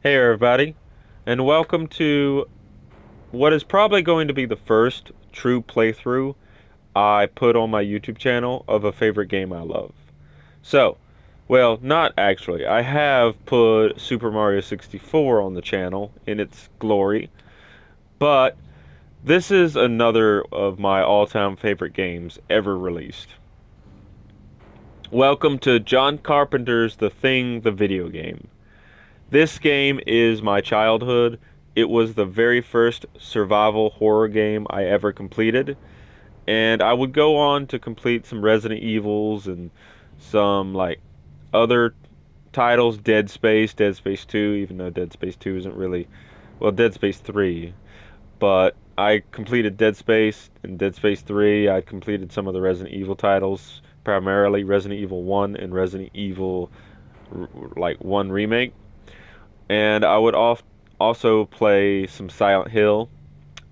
Hey everybody, and welcome to what is probably going to be the first true playthrough I put on my YouTube channel of a favorite game I love. So, well, not actually. I have put Super Mario 64 on the channel in its glory, but this is another of my all-time favorite games ever released. Welcome to John Carpenter's The Thing, the video game. This game is my childhood. It was the very first survival horror game I ever completed, and I would go on to complete some Resident Evils and some other titles, Dead Space 2, even though Dead Space 2 isn't really, well, Dead Space 3, but I completed Dead Space and Dead Space 3. I completed some of the Resident Evil titles, primarily Resident Evil 1 and Resident Evil 1 Remake. And I would also play some Silent Hill,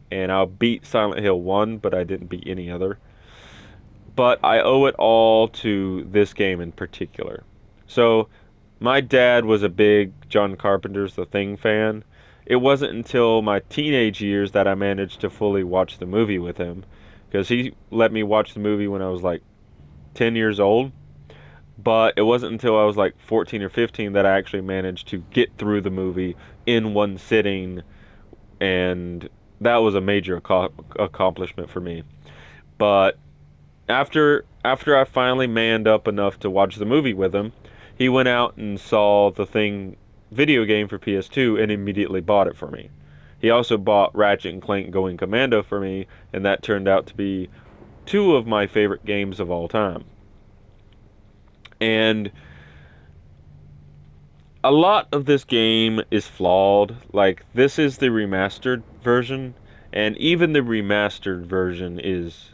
and I'll beat Silent Hill 1, but I didn't beat any other. But I owe it all to this game in particular. So, my dad was a big John Carpenter's The Thing fan. It wasn't until my teenage years that I managed to fully watch the movie with him, because he let me watch the movie when I was like 10 years old. But it wasn't until I was like 14 or 15 that I actually managed to get through the movie in one sitting, and that was a major accomplishment for me. But after I finally manned up enough to watch the movie with him, he went out and saw the Thing video game for PS2 and immediately bought it for me. He also bought Ratchet and Clank Going Commando for me, and that turned out to be two of my favorite games of all time. And a lot of this game is flawed. Like, this is the remastered version, and even the remastered version is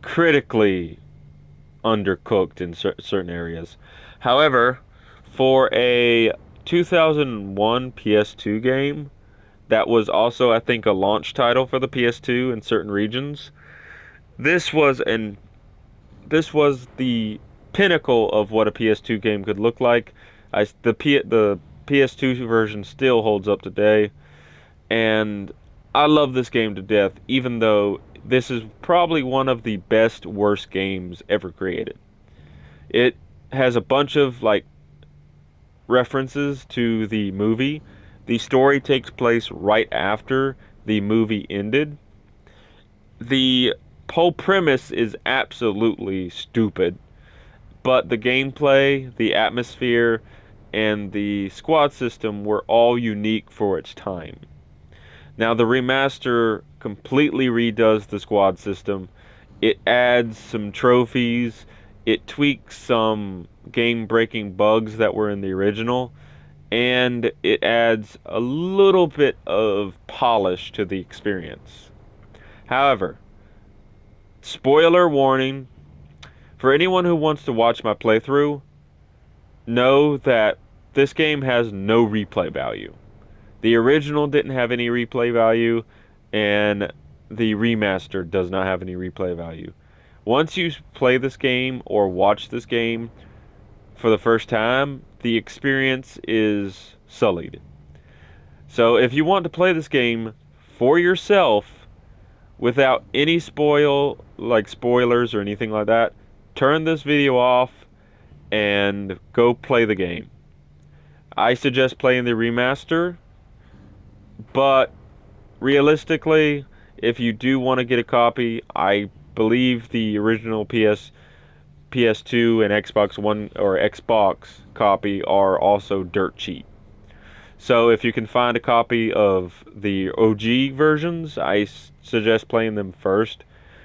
critically undercooked in certain areas. However, for a 2001 PS2 game that was also, I think, a launch title for the PS2 in certain regions, this was an this was the pinnacle of what a PS2 game could look like. The PS2 version still holds up today, and I love this game to death, even though this is probably one of the best worst games ever created. It has a bunch of references to the movie. The story takes place right after the movie ended. The whole premise is absolutely stupid, but the gameplay, the atmosphere, and the squad system were all unique for its time. Now, the remaster completely redoes the squad system. It adds some trophies. It tweaks some game-breaking bugs that were in the original, and it adds a little bit of polish to the experience. However, spoiler warning, for anyone who wants to watch my playthrough, know that this game has no replay value. The original didn't have any replay value, and the remaster does not have any replay value. Once you play this game or watch this game for the first time, the experience is sullied. So if you want to play this game for yourself without any spoilers or anything like that, turn this video off and go play the game. I suggest playing the remaster, but realistically, if you do want to get a copy, I believe the original PS2 and Xbox One or Xbox copy are also dirt cheap. So if you can find a copy of the OG versions, I suggest playing them first,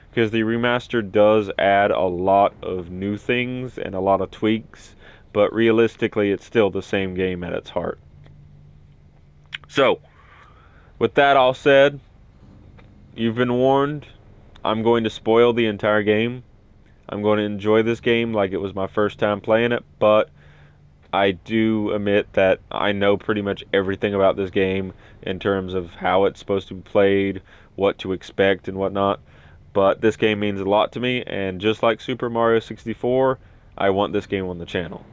because the remaster does add a lot of new things and a lot of tweaks, but realistically, it's still the same game at its heart. So, with that all said, you've been warned. I'm going to spoil the entire game. I'm going to enjoy this game like it was my first time playing it, but I do admit that I know pretty much everything about this game in terms of how it's supposed to be played, what to expect, and whatnot. But this game means a lot to me, and just like Super Mario 64, I want this game on the channel.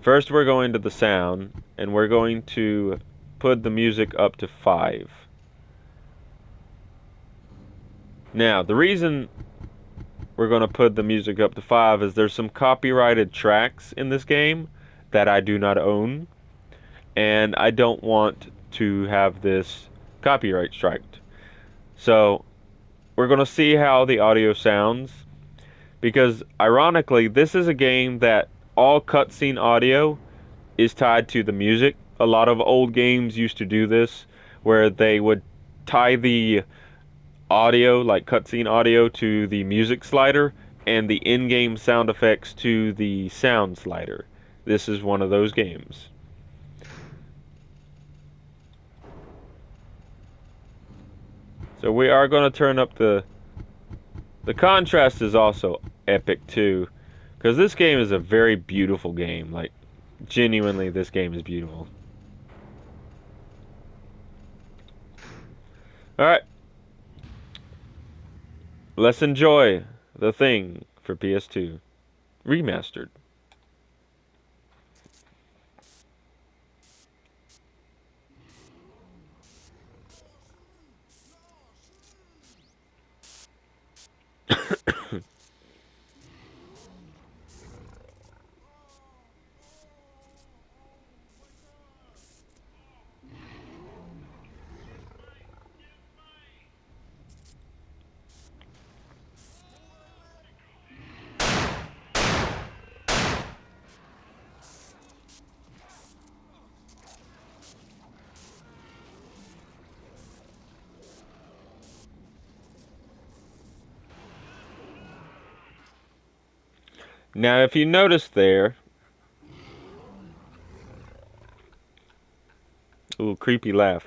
First, we're going to the sound, and we're going to put the music up to 5. Now, the reason we're going to put the music up to 5 is there's some copyrighted tracks in this game that I do not own, and I don't want to have this copyright striked. So, we're going to see how the audio sounds, because ironically, this is a game that all cutscene audio is tied to the music. A lot of old games used to do this, where they would tie the audio, like cutscene audio, to the music slider, and the in-game sound effects to the sound slider. This is one of those games. So we are going to turn up the contrast is also epic too, because this game is a very beautiful game. Like, genuinely, this game is beautiful. All right, let's enjoy The Thing for PS2 remastered. Now, if you notice there, ooh, creepy laugh.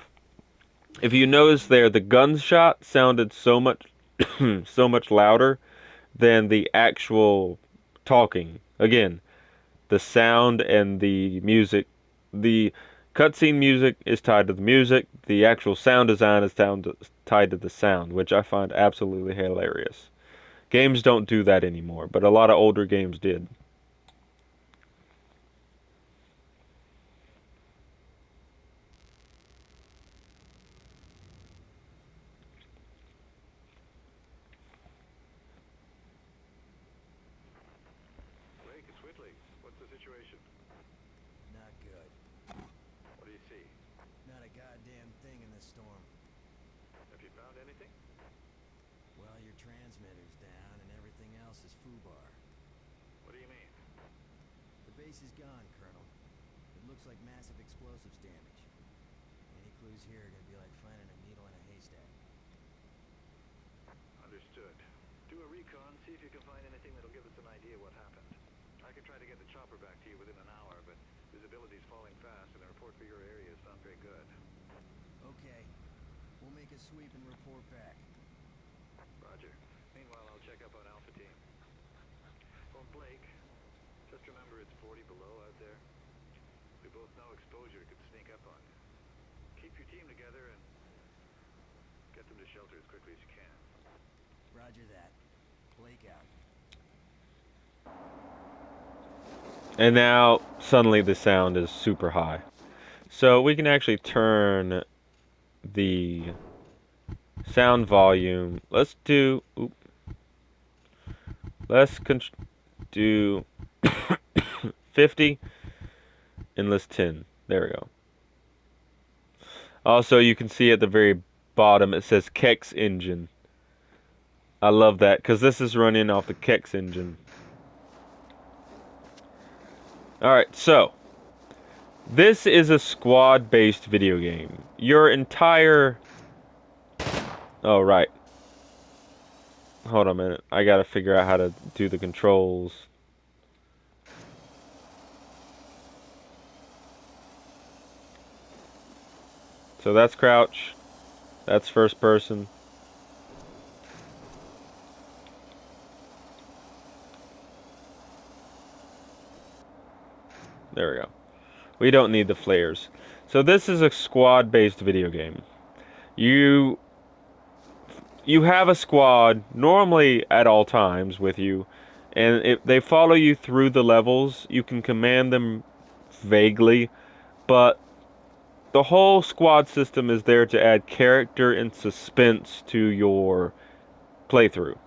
If you notice there, the gunshot sounded so much, so much louder than the actual talking. Again, the sound and the music, the cutscene music is tied to the music. The actual sound design is tied to the sound, which I find absolutely hilarious. Games don't do that anymore, but a lot of older games did. Blake, it's Whitley. What's the situation? Not good. What do you see? Not a goddamn thing in this storm. Have you found anything? Well, your transmitter's down and everything else is foobar. What do you mean? The base is gone, Colonel. It looks like massive explosives damage. Any clues here are gonna be like finding a needle in a haystack. Understood. Do a recon, see if you can find anything that'll give us an idea what happened. I can try to get the chopper back to you within an hour, but visibility's falling fast and the report for your area is not very good. Okay. We'll make a sweep and report back. Roger. Meanwhile, I'll check up on Alpha Team. Oh, Blake, just remember it's 40 below out there. We both know exposure could sneak up on you. Keep your team together and get them to shelter as quickly as you can. Roger that. Blake out. And now, suddenly the sound is super high. So we can actually turn the sound volume. Let's do 50 and let's 10. There we go. Also, you can see at the very bottom it says Kex engine. I love that because this is running off the Kex engine. Alright, so this is a squad-based video game. Your entire... Oh, right. Hold on a minute. I gotta figure out how to do the controls. So that's crouch. That's first person. There we go. We don't need the flares. So this is a squad-based video game. You you have a squad normally at all times with you, and if they follow you through the levels, you can command them vaguely, but the whole squad system is there to add character and suspense to your playthrough.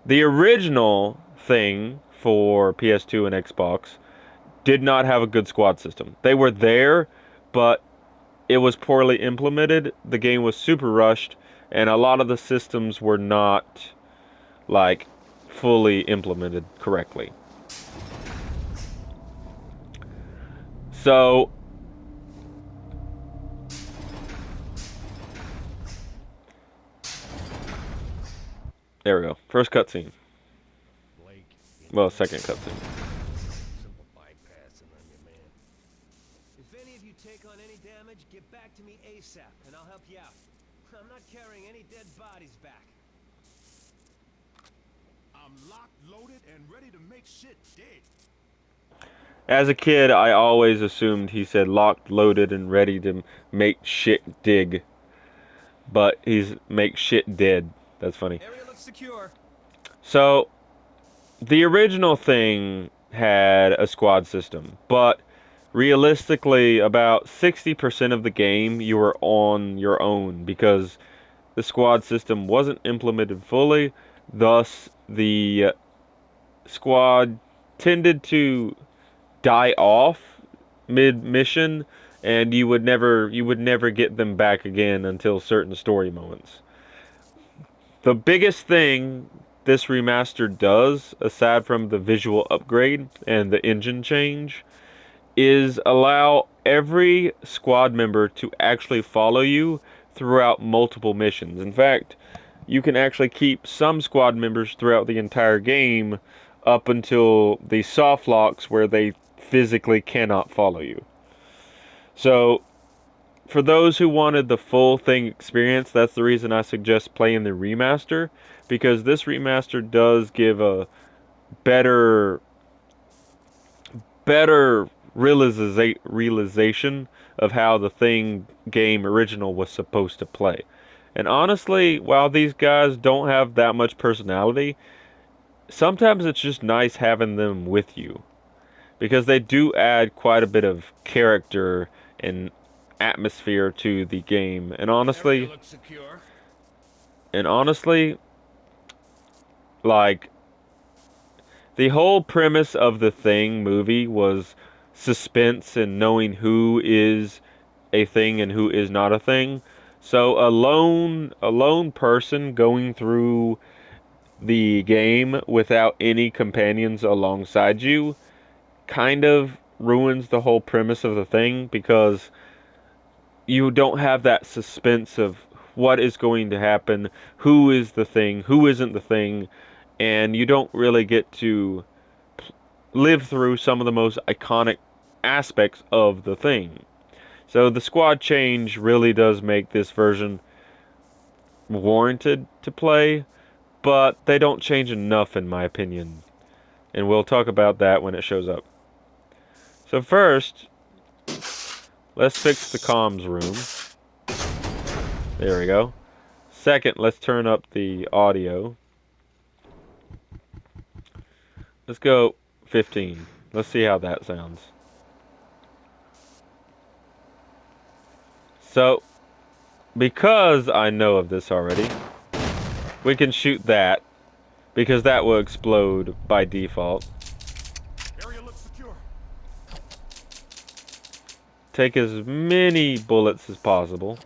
The original thing for PS2 and Xbox did not have a good squad system. They were there, but it was poorly implemented. The game was super rushed, and a lot of the systems were not like fully implemented correctly. So there we go. First cutscene. Blake, Well, intel. second cutscene. Simple bypassing on your man. If any of you take on any damage, get back to me ASAP, and I'll help you out. I'm not carrying any dead bodies back. I'm locked, loaded, and ready to make shit dead. As a kid, I always assumed he said locked, loaded, and ready to make shit dig, but he's make shit dead. That's funny. Area looks secure. So the original thing had a squad system, but realistically, about 60% of the game you were on your own because the squad system wasn't implemented fully. Thus, the squad tended to die off mid mission, and you would never get them back again until certain story moments. The biggest thing this remaster does, aside from the visual upgrade and the engine change, is allow every squad member to actually follow you throughout multiple missions. In fact, you can actually keep some squad members throughout the entire game up until the soft locks where they physically cannot follow you. So, for those who wanted the full thing experience, that's the reason I suggest playing the remaster, because this remaster does give a better better realization of how the thing game original was supposed to play. And honestly, while these guys don't have that much personality, sometimes it's just nice having them with you because they do add quite a bit of character and atmosphere to the game. Area looks secure. And honestly, like the whole premise of the Thing movie was suspense and knowing who is a thing and who is not a thing. So a lone person going through the game without any companions alongside you kind of ruins the whole premise of the thing because you don't have that suspense of what is going to happen, who is the thing, who isn't the thing, and you don't really get to live through some of the most iconic aspects of the thing. So the squad change really does make this version warranted to play, but they don't change enough in my opinion. And we'll talk about that when it shows up. So first, let's fix the comms room. There we go. Second, let's turn up the audio. Let's go 15. Let's see how that sounds. So, because I know of this already, we can shoot that because that will explode by default. Area looks secure. Take as many bullets as possible.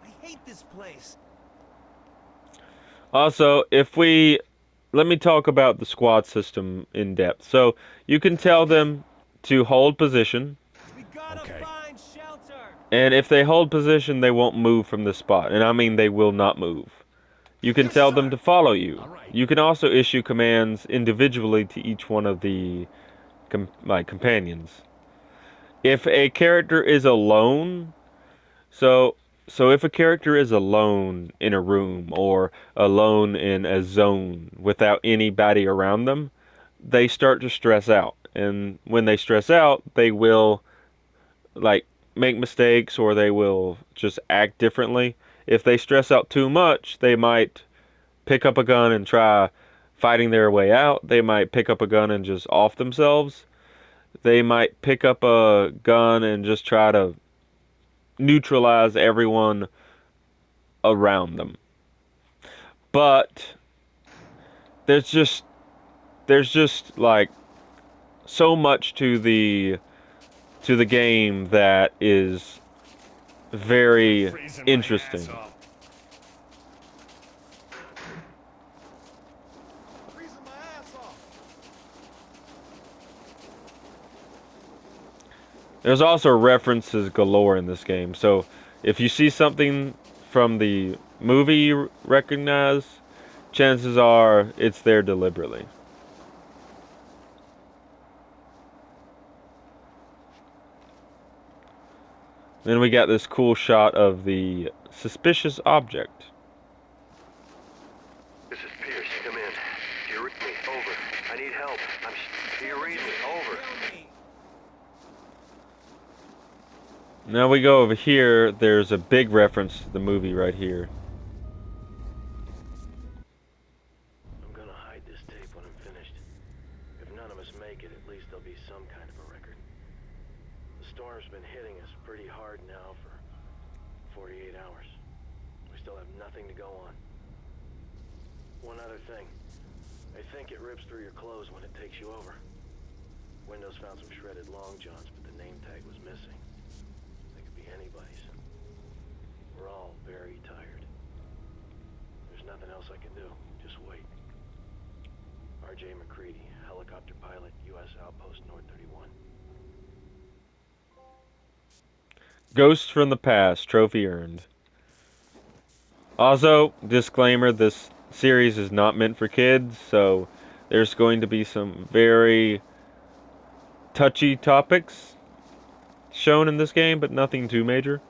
I hate this place. Also, let me talk about the squad system in depth. So, you can tell them to hold position, We gotta Okay. find shelter. and if they hold position, they won't move from the spot. And I mean, they will not move. You can Yes, tell them sir. to follow you. All right. You can also issue commands individually to each one of the companions. If a character is alone, so So if a character is alone in a room or alone in a zone without anybody around them, they start to stress out. And when they stress out, they will like make mistakes or they will just act differently. If they stress out too much, they might pick up a gun and try fighting their way out. They might pick up a gun and just off themselves. They might pick up a gun and just try to neutralize everyone around them. But there's just there's just like so much to the game that is very Freezing my ass interesting. off. Freezing my ass off. There's also references galore in this game. So if you see something from the movie you recognize, chances are it's there deliberately. Then we got this cool shot of the suspicious object. This is Pierce. Come in. Do you read me? Over. I need help. Do you read me? Over. Now we go over here. There's a big reference to the movie right here. I'm gonna hide this tape when I'm finished. If none of us make it, at least there'll be some kind of a record. The storm's been hitting us pretty hard now for 48 hours. We still have nothing to go on. One other thing. I think it rips through your clothes when it takes you over. Windows found some shredded long johns, but the name tag was missing. They could be anybody's. We're all very tired. There's nothing else I can do. Just wait. R.J. McCready, helicopter pilot, U.S. Outpost North 31. Ghosts from the Past, trophy earned. Also, disclaimer, this series is not meant for kids, so there's going to be some very touchy topics shown in this game, but nothing too major.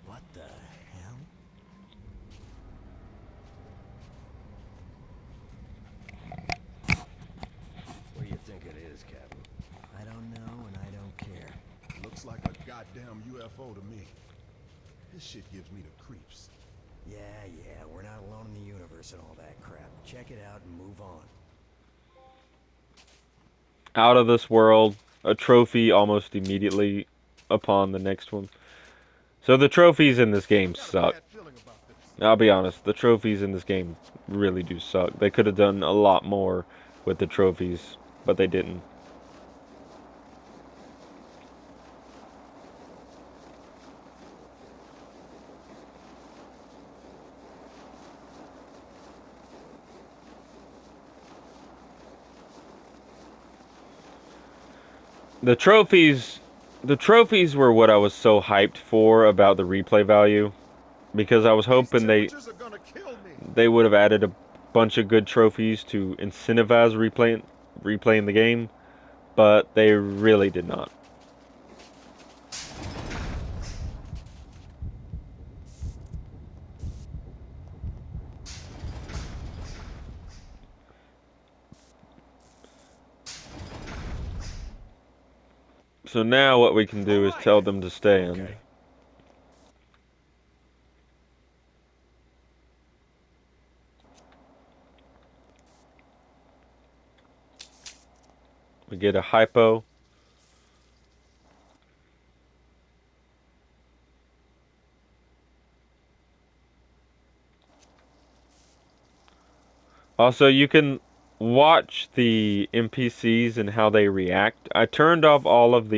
What the hell? What do you think it is, Captain? I don't know, and I don't care. Looks like a goddamn UFO to me. This shit gives me the creeps. Yeah, we're not alone in the universe and all that crap. Check it out and move on. Out of this world, a trophy almost immediately upon the next one. So the trophies in this game I got a suck. bad feeling about this. I'll be honest, the trophies in this game really do suck. They could have done a lot more with the trophies, but they didn't. The trophies the trophies were what I was so hyped for about the replay value because I was These hoping temperatures are gonna kill me. they would have added a bunch of good trophies to incentivize replaying the game, but they really did not. So now what we can All do is right. tell them to stand. Okay. We get a hypo. Also, you can watch the NPCs and how they react. I turned off all of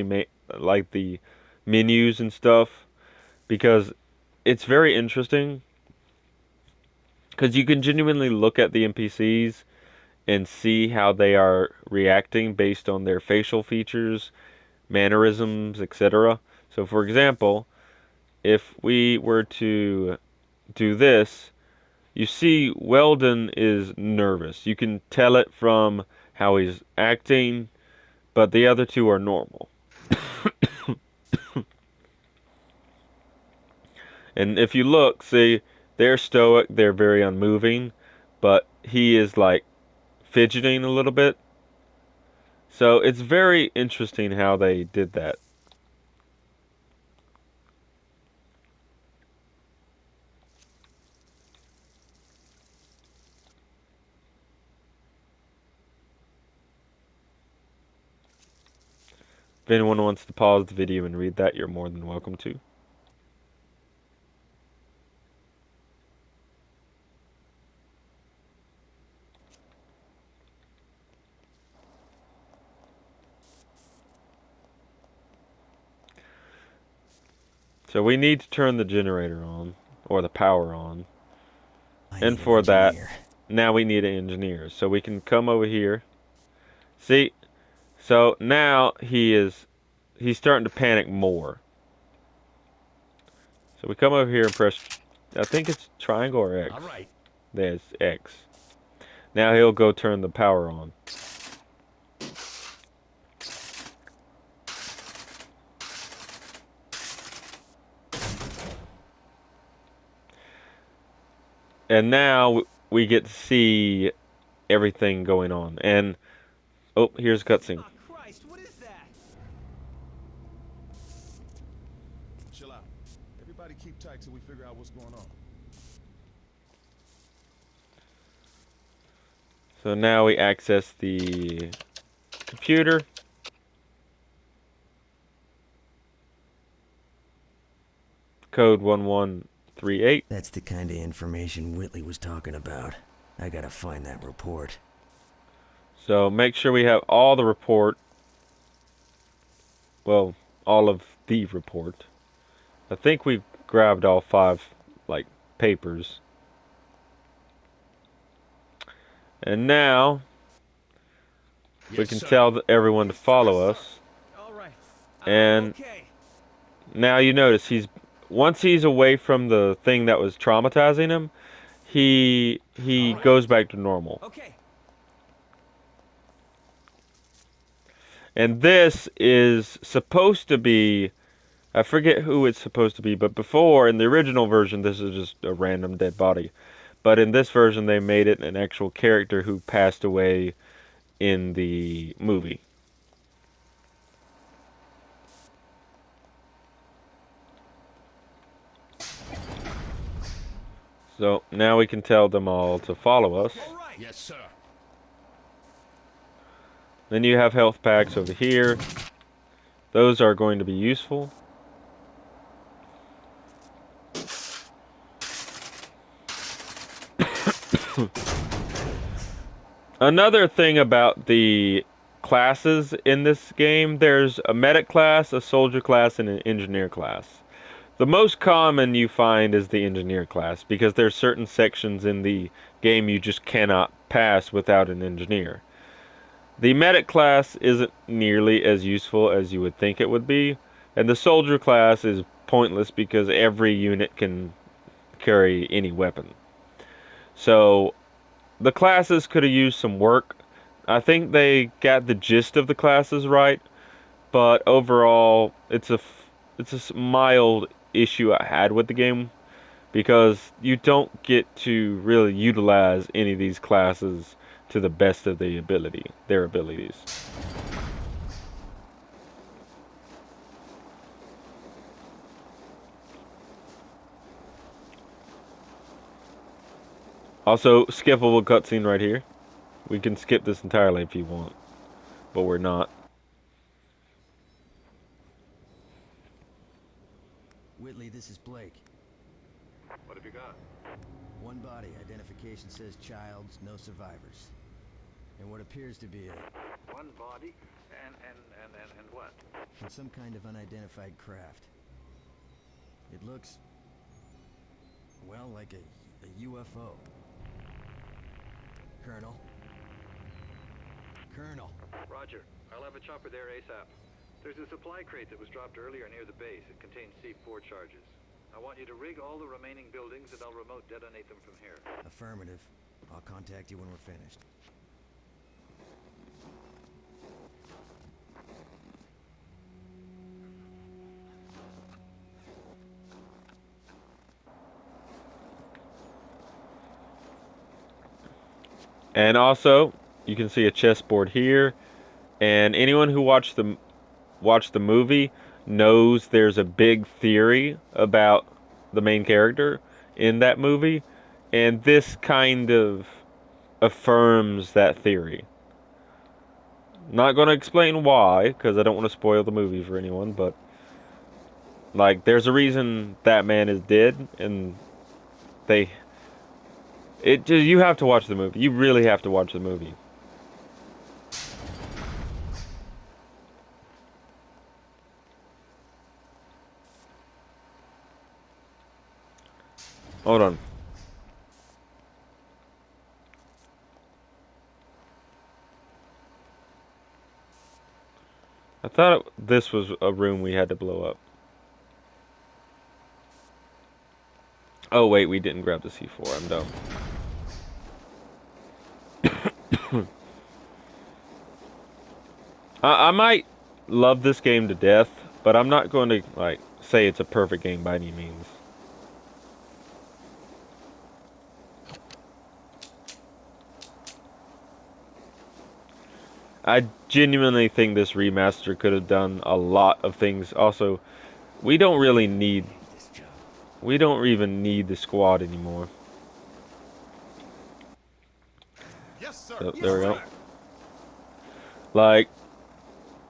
like the menus and stuff because it's very interesting because you can genuinely look at the NPCs and see how they are reacting based on their facial features, mannerisms, etc. So, for example, if we were to do this, you see Weldon is nervous. You can tell it from how he's acting, but the other two are normal. And if you look, see, they're stoic, they're very unmoving, but he is like fidgeting a little bit. So it's very interesting how they did that. If anyone wants to pause the video and read that, you're more than welcome to. So we need to turn the generator on, or the power on. I And need an for that, engineer. now we need an engineer. So we can come over here. See? So now he's starting to panic more. So we come over here and press, I think it's triangle or X. All right. There's X. Now he'll go turn the power on. And now we get to see everything going on. And, oh, here's a cutscene. Oh, Christ, what is that? Chill out. Everybody keep tight till we figure out what's going on. So now we access the computer. Code 1138. That's the kind of information Whitley was talking about. I gotta find that report. So make sure we have all the report. Well, all of the report. I think we grabbed all 5, like, papers. And now we Yes, can sir. tell everyone to follow us. All right. And Okay. now you notice once he's away from the thing that was traumatizing him, he All right. goes back to normal. Okay. And this is supposed to be, I forget who it's supposed to be, but before in the original version this is just a random dead body. But in this version they made it an actual character who passed away in the movie. So now we can tell them all to follow us. All right. Yes, sir. Then you have health packs over here. Those are going to be useful. Another thing about the classes in this game, there's a medic class, a soldier class, and an engineer class. The most common you find is the engineer class because there's certain sections in the game you just cannot pass without an engineer. The medic class isn't nearly as useful as you would think it would be, and the soldier class is pointless because every unit can carry any weapon. So the classes could have used some work. I think they got the gist of the classes right, but overall, it's a mild issue I had with the game because you don't get to really utilize any of these classes to the best of their abilities. Also, skippable cutscene right here. We can skip this entirely if you want, but we're not. Whitley, this is Blake. What have you got? One body. Identification says Childs, no survivors. And what appears to be One body? And what? some kind of unidentified craft. It looks, well, like a UFO. Colonel, Colonel. Roger. I'll have a chopper there ASAP. There's a supply crate that was dropped earlier near the base. It contains C4 charges. I want you to rig all the remaining buildings and I'll remote detonate them from here. Affirmative. I'll contact you when we're finished. And also, you can see a chessboard here. And anyone who watched the movie knows there's a big theory about the main character in that movie, and this kind of affirms that theory. Not going to explain why, because I don't want to spoil the movie for anyone, but like, there's a reason that man is dead, and they, you have to watch the movie. You really have to watch the movie. Hold on. I thought this was a room we had to blow up. Oh wait, we didn't grab the C4. I'm dumb. I might love this game to death, but I'm not going to like say it's a perfect game by any means. I genuinely think this remaster could have done a lot of things. Also, we don't really need, we don't even need the squad anymore. Yes, sir. So, Yes, there we go. sir. Like,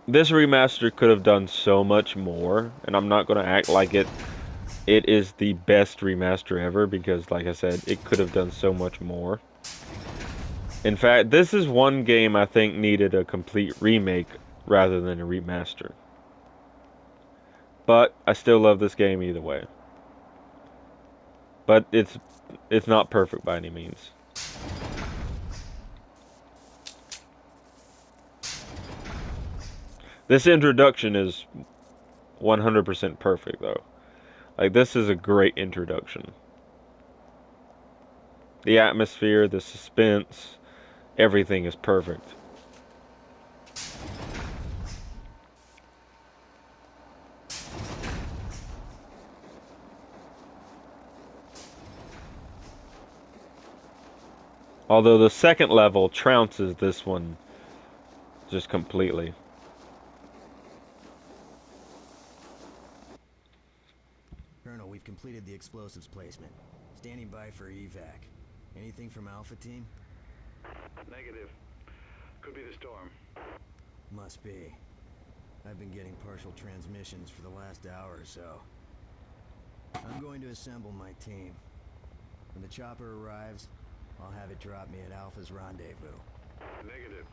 this remaster could have done so much more, and I'm not going to act like it is the best remaster ever, because like I said, it could have done so much more. In fact, this is one game I think needed a complete remake rather than a remaster. But I still love this game either way. But it's not perfect by any means. This introduction is 100% perfect though. Like, this is a great introduction. The atmosphere, the suspense, everything is perfect. Although the second level trounces this one just completely. Colonel, we've completed the explosives placement. Standing by for evac. Anything from Alpha Team? Negative. Could be the storm. Must be. I've been getting partial transmissions for the last hour or so. I'm going to assemble my team. When the chopper arrives, I'll have it drop me at Alpha's rendezvous. Negative.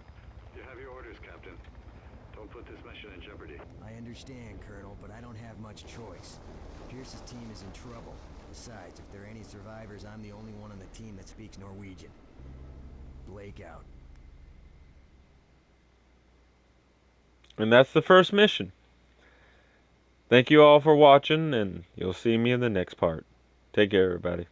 You have your orders, Captain. Don't put this mission in jeopardy. I understand, Colonel, but I don't have much choice. Pierce's team is in trouble. Besides, if there are any survivors, I'm the only one on the team that speaks Norwegian. Blake out. And that's the first mission. Thank you all for watching, and you'll see me in the next part. Take care, everybody.